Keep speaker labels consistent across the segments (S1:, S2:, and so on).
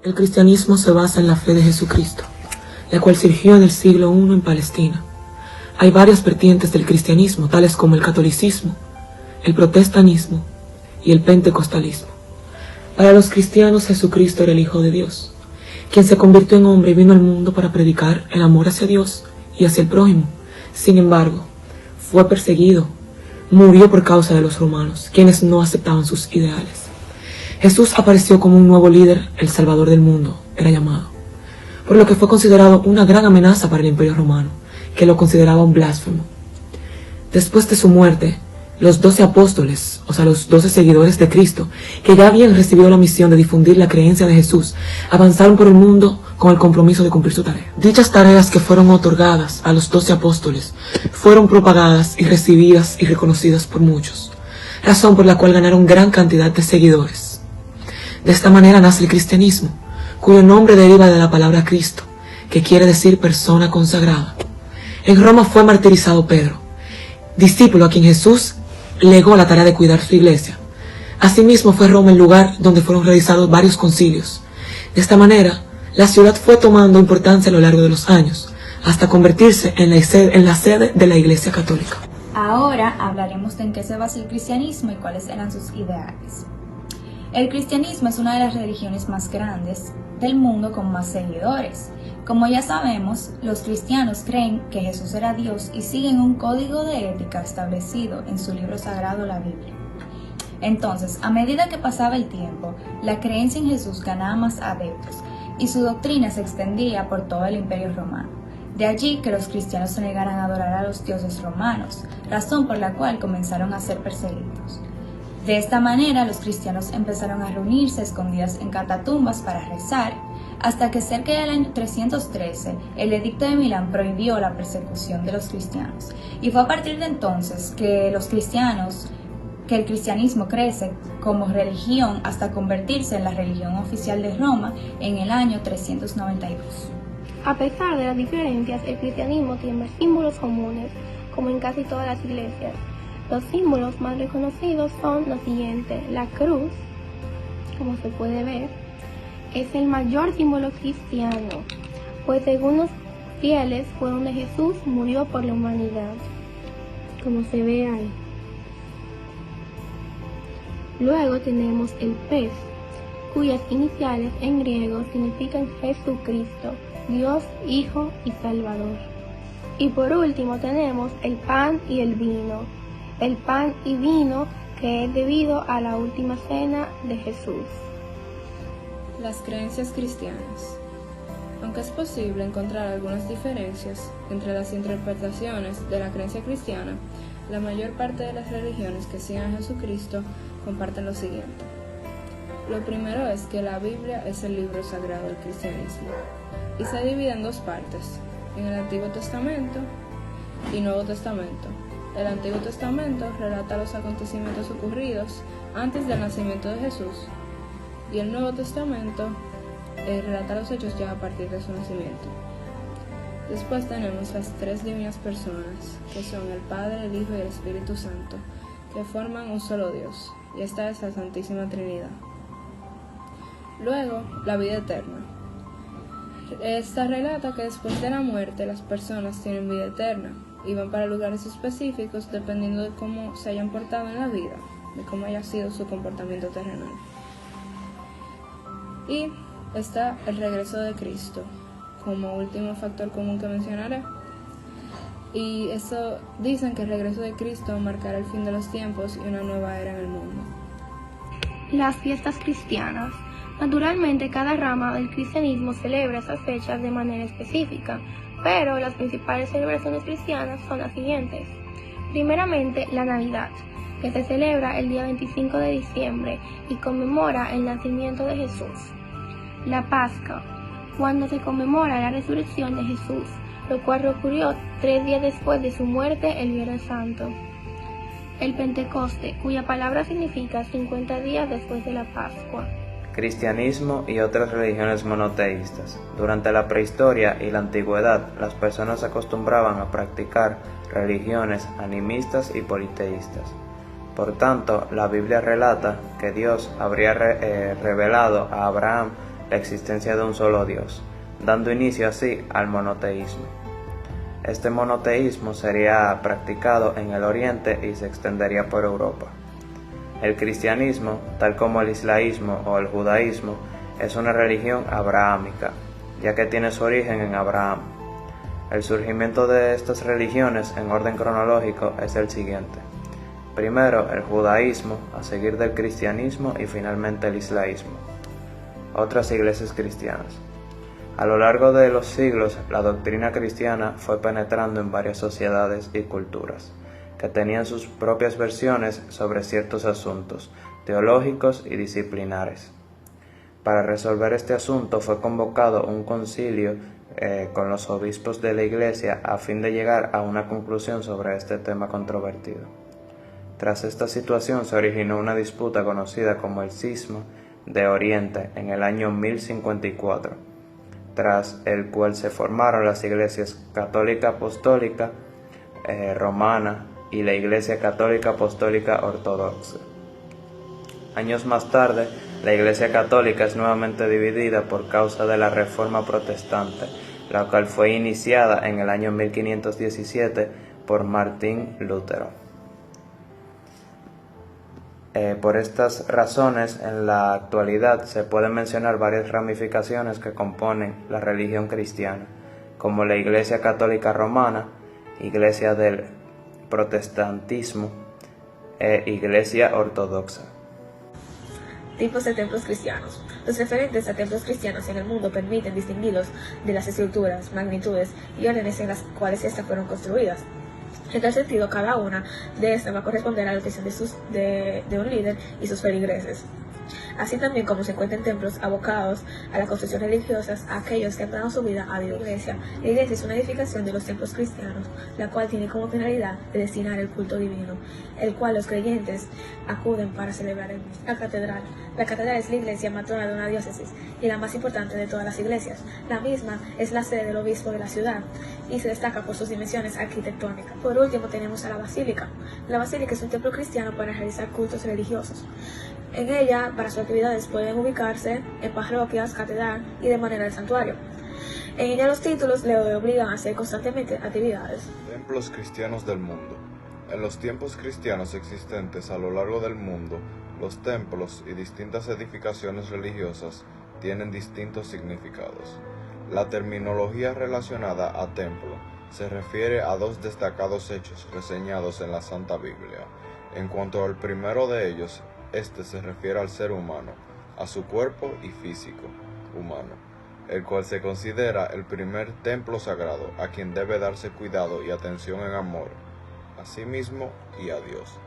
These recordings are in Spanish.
S1: El cristianismo se basa en la fe de Jesucristo, la cual surgió en el siglo I en Palestina. Hay varias vertientes del cristianismo, tales como el catolicismo, el protestantismo y el pentecostalismo. Para los cristianos, Jesucristo era el Hijo de Dios, quien se convirtió en hombre y vino al mundo para predicar el amor hacia Dios y hacia el prójimo. Sin embargo, fue perseguido, murió por causa de los romanos, quienes no aceptaban sus ideales. Jesús apareció como un nuevo líder, el Salvador del mundo, era llamado, por lo que fue considerado una gran amenaza para el Imperio Romano, que lo consideraba un blasfemo. Después de su muerte, los 12 apóstoles, o sea, los 12 seguidores de Cristo, que ya habían recibido la misión de difundir la creencia de Jesús, avanzaron por el mundo con el compromiso de cumplir su tarea. Dichas tareas que fueron otorgadas a los 12 apóstoles fueron propagadas y recibidas y reconocidas por muchos, razón por la cual ganaron gran cantidad de seguidores. De esta manera nace el cristianismo, cuyo nombre deriva de la palabra Cristo, que quiere decir persona consagrada. En Roma fue martirizado Pedro, discípulo a quien Jesús legó la tarea de cuidar su iglesia. Asimismo fue Roma el lugar donde fueron realizados varios concilios. De esta manera, la ciudad fue tomando importancia a lo largo de los años, hasta convertirse en la sede de la Iglesia Católica.
S2: Ahora hablaremos de en qué se basa el cristianismo y cuáles eran sus ideales. El cristianismo es una de las religiones más grandes del mundo con más seguidores. Como ya sabemos, los cristianos creen que Jesús era Dios y siguen un código de ética establecido en su libro sagrado, la Biblia. Entonces, a medida que pasaba el tiempo, la creencia en Jesús ganaba más adeptos y su doctrina se extendía por todo el Imperio Romano. De allí que los cristianos se negaran a adorar a los dioses romanos, razón por la cual comenzaron a ser perseguidos. De esta manera, los cristianos empezaron a reunirse escondidas en catatumbas para rezar, hasta que cerca del año 313, el Edicto de Milán prohibió la persecución de los cristianos. Y fue a partir de entonces que el cristianismo crece como religión hasta convertirse en la religión oficial de Roma en el año 392.
S3: A pesar de las diferencias, el cristianismo tiene símbolos comunes, como en casi todas las iglesias. Los símbolos más reconocidos son los siguientes. La cruz, como se puede ver, es el mayor símbolo cristiano, pues según los fieles fue donde Jesús murió por la humanidad, como se ve ahí. Luego tenemos el pez, cuyas iniciales en griego significan Jesucristo, Dios, Hijo y Salvador. Y por último tenemos el pan y el vino. El pan y vino que es debido a la última cena de Jesús.
S4: Las creencias cristianas. Aunque es posible encontrar algunas diferencias entre las interpretaciones de la creencia cristiana, la mayor parte de las religiones que siguen a Jesucristo comparten lo siguiente. Lo primero es que la Biblia es el libro sagrado del cristianismo y se divide en dos partes, en el Antiguo Testamento y Nuevo Testamento. El Antiguo Testamento relata los acontecimientos ocurridos antes del nacimiento de Jesús y el Nuevo Testamento relata los hechos ya a partir de su nacimiento. Después tenemos las tres divinas personas, que son el Padre, el Hijo y el Espíritu Santo, que forman un solo Dios, y esta es la Santísima Trinidad. Luego, la vida eterna. Esta relata que después de la muerte las personas tienen vida eterna y van para lugares específicos dependiendo de cómo se hayan portado en la vida, de cómo haya sido su comportamiento terrenal. Y está el regreso de Cristo como último factor común que mencionaré. Y eso dicen que el regreso de Cristo marcará el fin de los tiempos y una nueva era en el mundo.
S3: Las fiestas cristianas. Naturalmente, cada rama del cristianismo celebra esas fechas de manera específica, pero las principales celebraciones cristianas son las siguientes. Primeramente, la Navidad, que se celebra el día 25 de diciembre y conmemora el nacimiento de Jesús. La Pascua, cuando se conmemora la resurrección de Jesús, lo cual ocurrió 3 días después de su muerte, el Viernes Santo. El Pentecoste, cuya palabra significa 50 días después de la Pascua.
S5: Cristianismo y otras religiones monoteístas. Durante la prehistoria y la antigüedad, las personas acostumbraban a practicar religiones animistas y politeístas. Por tanto, la Biblia relata que Dios habría revelado a Abraham la existencia de un solo Dios, dando inicio así al monoteísmo. Este monoteísmo sería practicado en el Oriente y se extendería por Europa. El cristianismo, tal como el islamismo o el judaísmo, es una religión abrahámica, ya que tiene su origen en Abraham. El surgimiento de estas religiones en orden cronológico es el siguiente. Primero el judaísmo, a seguir del cristianismo y finalmente el islamismo. Otras iglesias cristianas. A lo largo de los siglos, la doctrina cristiana fue penetrando en varias sociedades y culturas, que tenían sus propias versiones sobre ciertos asuntos teológicos y disciplinares. Para resolver este asunto fue convocado un concilio con los obispos de la Iglesia a fin de llegar a una conclusión sobre este tema controvertido. Tras esta situación se originó una disputa conocida como el Cisma de Oriente en el año 1054, tras el cual se formaron las iglesias católica apostólica romana y la Iglesia católica apostólica ortodoxa. Años más tarde, la Iglesia católica es nuevamente dividida por causa de la Reforma protestante, la cual fue iniciada en el año 1517 por Martín Lutero. Por estas razones, en la actualidad se pueden mencionar varias ramificaciones que componen la religión cristiana, como la Iglesia Católica Romana, Iglesia del Protestantismo e Iglesia Ortodoxa.
S6: Tipos de templos cristianos. Los referentes a templos cristianos en el mundo permiten distinguirlos de las estructuras, magnitudes y órdenes en las cuales éstas fueron construidas. En tal sentido, cada una de estas va a corresponder a la atención de un líder y sus feligreses. Así también como se encuentran templos abocados a la construcción religiosas a aquellos que han dado su vida a Dios. La iglesia es una edificación de los templos cristianos, la cual tiene como finalidad de destinar el culto divino, el cual los creyentes acuden para celebrar el mismo. La catedral. La catedral es la iglesia matrona de una diócesis y la más importante de todas las iglesias. La misma es la sede del obispo de la ciudad y se destaca por sus dimensiones arquitectónicas. Por último tenemos a la basílica. La basílica es un templo cristiano para realizar cultos religiosos. En ella, para sus actividades, pueden ubicarse en parroquias, catedral y de manera de santuario. En ella los títulos le obligan a hacer constantemente actividades.
S7: Templos cristianos del mundo. En los tiempos cristianos existentes a lo largo del mundo, los templos y distintas edificaciones religiosas tienen distintos significados. La terminología relacionada a templo se refiere a dos destacados hechos reseñados en la Santa Biblia. En cuanto al primero de ellos, este se refiere al ser humano, a su cuerpo y físico humano, el cual se considera el primer templo sagrado a quien debe darse cuidado y atención en amor, a sí mismo y a Dios.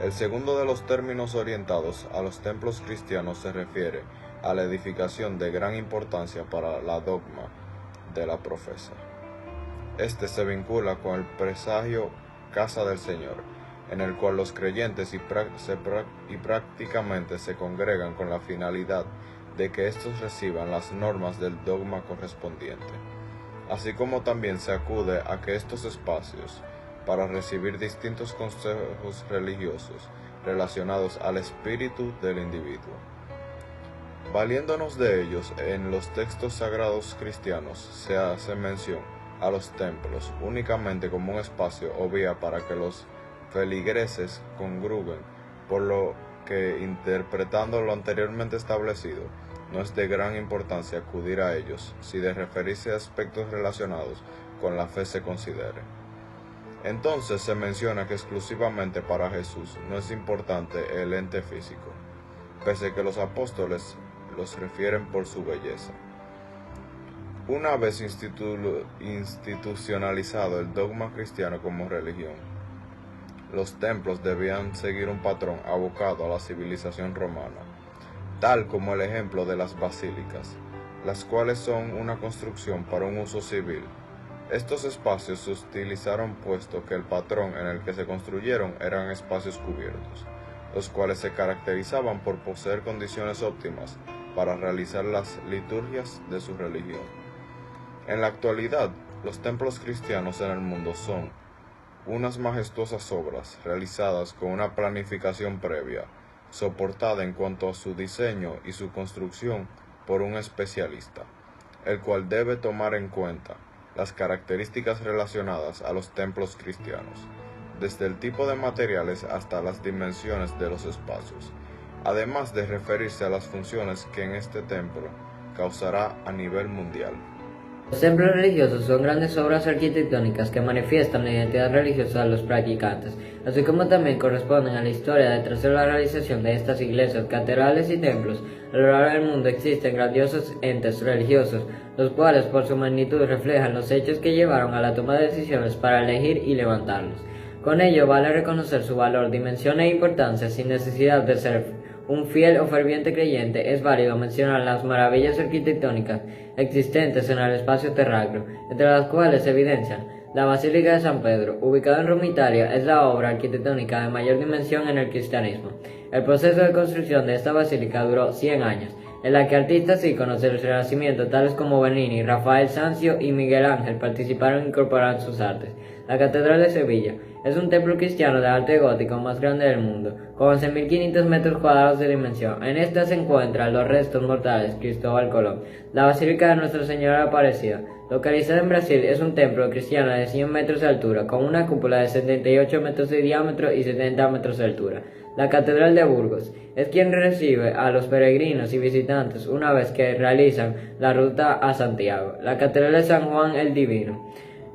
S7: El segundo de los términos orientados a los templos cristianos se refiere a la edificación de gran importancia para la dogma de la profesa. Este se vincula con el presagio Casa del Señor, en el cual los creyentes prácticamente se congregan con la finalidad de que éstos reciban las normas del dogma correspondiente, así como también se acude a que estos espacios para recibir distintos consejos religiosos relacionados al espíritu del individuo. Valiéndonos de ellos, en los textos sagrados cristianos se hace mención a los templos únicamente como un espacio o vía para que los feligreses congreguen, por lo que, interpretando lo anteriormente establecido, no es de gran importancia acudir a ellos si de referirse a aspectos relacionados con la fe se considere. Entonces se menciona que exclusivamente para Jesús no es importante el ente físico, pese a que los apóstoles los refieren por su belleza. Una vez institucionalizado el dogma cristiano como religión, los templos debían seguir un patrón abocado a la civilización romana, tal como el ejemplo de las basílicas, las cuales son una construcción para un uso civil. Estos espacios se utilizaron puesto que el patrón en el que se construyeron eran espacios cubiertos, los cuales se caracterizaban por poseer condiciones óptimas para realizar las liturgias de su religión. En la actualidad, los templos cristianos en el mundo son unas majestuosas obras realizadas con una planificación previa, soportada en cuanto a su diseño y su construcción por un especialista, el cual debe tomar en cuenta las características relacionadas a los templos cristianos, desde el tipo de materiales hasta las dimensiones de los espacios, además de referirse a las funciones que en este templo causará a nivel mundial.
S8: Los templos religiosos son grandes obras arquitectónicas que manifiestan la identidad religiosa de los practicantes, así como también corresponden a la historia detrás de la realización de estas iglesias, catedrales y templos. A lo largo del mundo existen grandiosos entes religiosos, los cuales por su magnitud reflejan los hechos que llevaron a la toma de decisiones para elegir y levantarlos. Con ello vale reconocer su valor, dimensión e importancia sin necesidad de ser un fiel o ferviente creyente. Es válido mencionar las maravillas arquitectónicas existentes en el espacio terráqueo, entre las cuales se evidencian la Basílica de San Pedro, ubicada en Roma, Italia. Es la obra arquitectónica de mayor dimensión en el cristianismo. El proceso de construcción de esta basílica duró 100 años, en la que artistas íconos del Renacimiento tales como Bernini, Rafael Sanzio y Miguel Ángel participaron e incorporaron sus artes. La Catedral de Sevilla es un templo cristiano de arte gótico más grande del mundo, con 11.500 metros cuadrados de dimensión. En esta se encuentran los restos mortales de Cristóbal Colón. La Basílica de Nuestra Señora de Aparecida, localizada en Brasil, es un templo cristiano de 100 metros de altura, con una cúpula de 78 metros de diámetro y 70 metros de altura. La Catedral de Burgos es quien recibe a los peregrinos y visitantes una vez que realizan la ruta a Santiago. La Catedral de San Juan el Divino,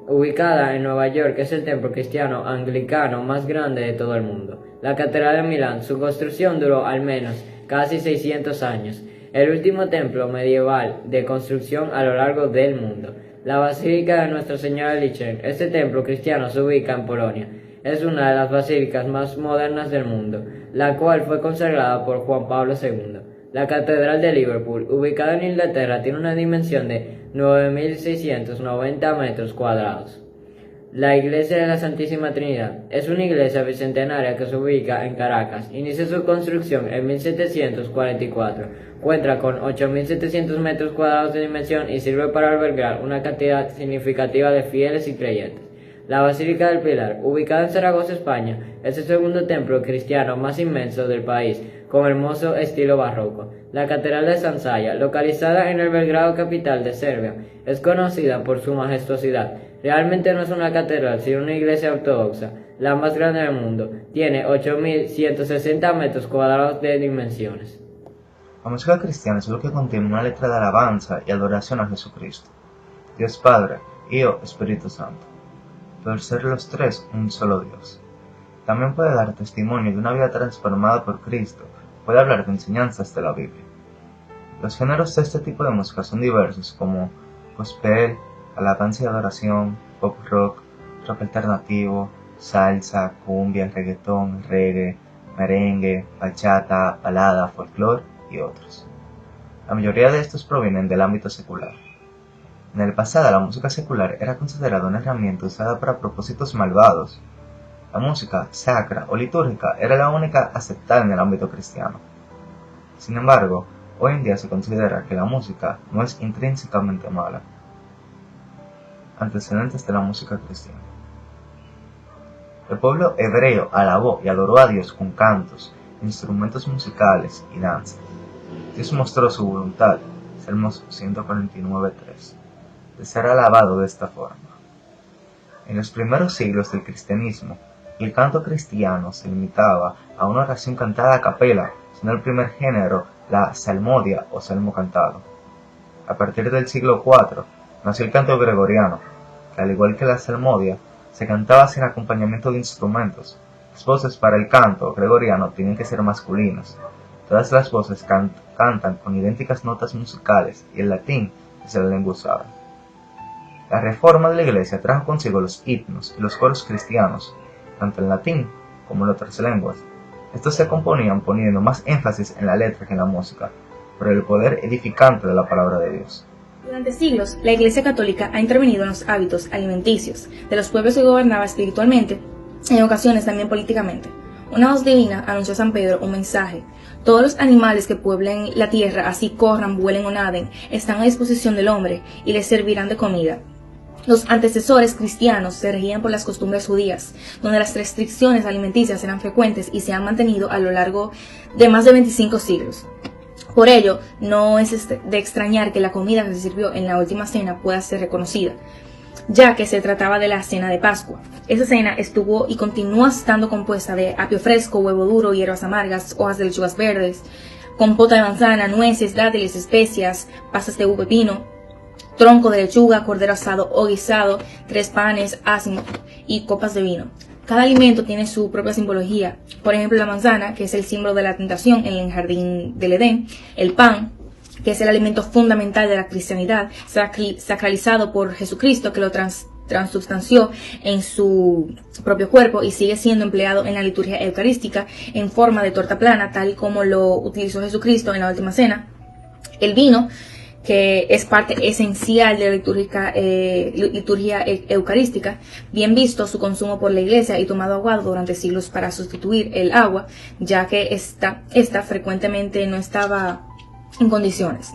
S8: ubicada en Nueva York, es el templo cristiano anglicano más grande de todo el mundo. La Catedral de Milán, su construcción duró al menos casi 600 años, el último templo medieval de construcción a lo largo del mundo. La Basílica de Nuestra Señora de Lichtenstein, este templo cristiano se ubica en Polonia. Es una de las basílicas más modernas del mundo, la cual fue consagrada por Juan Pablo II. La Catedral de Liverpool, ubicada en Inglaterra, tiene una dimensión de 9.690 metros cuadrados. La Iglesia de la Santísima Trinidad es una iglesia bicentenaria que se ubica en Caracas. Inició su construcción en 1744. Cuenta con 8.700 metros cuadrados de dimensión y sirve para albergar una cantidad significativa de fieles y creyentes. La Basílica del Pilar, ubicada en Zaragoza, España, es el segundo templo cristiano más inmenso del país, con hermoso estilo barroco. La Catedral de San Saya, localizada en el Belgrado, capital de Serbia, es conocida por su majestuosidad. Realmente no es una catedral, sino una iglesia ortodoxa, la más grande del mundo. Tiene 8.160 metros cuadrados de dimensiones.
S9: La música cristiana es lo que contiene una letra de alabanza y adoración a Jesucristo, Dios Padre, Hijo, Espíritu Santo. Por ser los tres un solo Dios. También puede dar testimonio de una vida transformada por Cristo, puede hablar de enseñanzas de la Biblia. Los géneros de este tipo de música son diversos, como gospel, alabanza y adoración, pop rock, rock alternativo, salsa, cumbia, reggaetón, reggae, merengue, bachata, balada, folclore y otros. La mayoría de estos provienen del ámbito secular. En el pasado, la música secular era considerada una herramienta usada para propósitos malvados. La música sacra o litúrgica era la única aceptada en el ámbito cristiano. Sin embargo, hoy en día se considera que la música no es intrínsecamente mala. Antecedentes de la música cristiana. El pueblo hebreo alabó y adoró a Dios con cantos, instrumentos musicales y danza. Dios mostró su voluntad, Salmos 149:3. de ser alabado de esta forma. En los primeros siglos del cristianismo, el canto cristiano se limitaba a una oración cantada a capela, siendo el primer género la salmodia o salmo cantado. A partir del siglo IV nació el canto gregoriano, que al igual que la salmodia, se cantaba sin acompañamiento de instrumentos. Las voces para el canto gregoriano tienen que ser masculinas. Todas las voces cantan con idénticas notas musicales y el latín es la lengua usada. La reforma de la Iglesia trajo consigo los himnos y los coros cristianos, tanto en latín como en otras lenguas. Estos se componían poniendo más énfasis en la letra que en la música, por el poder edificante de la palabra de Dios.
S10: Durante siglos, la Iglesia Católica ha intervenido en los hábitos alimenticios de los pueblos que gobernaba espiritualmente, en ocasiones también políticamente. Una voz divina anunció a San Pedro un mensaje: todos los animales que pueblen la tierra, así corran, vuelen o naden, están a disposición del hombre y les servirán de comida. Los antecesores cristianos se regían por las costumbres judías, donde las restricciones alimenticias eran frecuentes y se han mantenido a lo largo de más de 25 siglos. Por ello, no es de extrañar que la comida que se sirvió en la última cena pueda ser reconocida, ya que se trataba de la cena de Pascua. Esa cena estuvo y continúa estando compuesta de apio fresco, huevo duro, hierbas amargas, hojas de lechugas verdes, compota de manzana, nueces, dátiles, especias, pasas de uva y pino, tronco de lechuga, cordero asado o guisado, 3 panes, asno y copas de vino. Cada alimento tiene su propia simbología. Por ejemplo, la manzana, que es el símbolo de la tentación en el jardín del Edén, el pan, que es el alimento fundamental de la cristianidad, sacralizado por Jesucristo, que lo transubstanció en su propio cuerpo y sigue siendo empleado en la liturgia eucarística en forma de torta plana, tal como lo utilizó Jesucristo en la última cena. El vino, que es parte esencial de la liturgia eucarística, bien visto su consumo por la Iglesia y tomado aguado durante siglos para sustituir el agua, ya que esta frecuentemente no estaba en condiciones.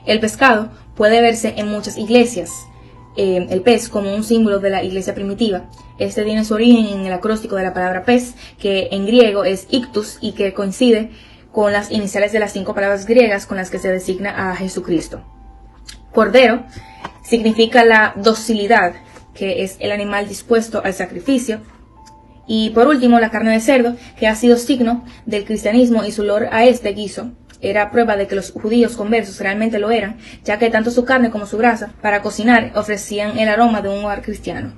S10: El pescado puede verse en muchas iglesias, el pez como un símbolo de la iglesia primitiva. Este tiene su origen en el acróstico de la palabra pez, que en griego es ictus y que coincide con las iniciales de las 5 palabras griegas con las que se designa a Jesucristo. Cordero significa la docilidad, que es el animal dispuesto al sacrificio. Y por último, la carne de cerdo, que ha sido signo del cristianismo y su olor a este guiso era prueba de que los judíos conversos realmente lo eran, ya que tanto su carne como su grasa para cocinar ofrecían el aroma de un hogar cristiano.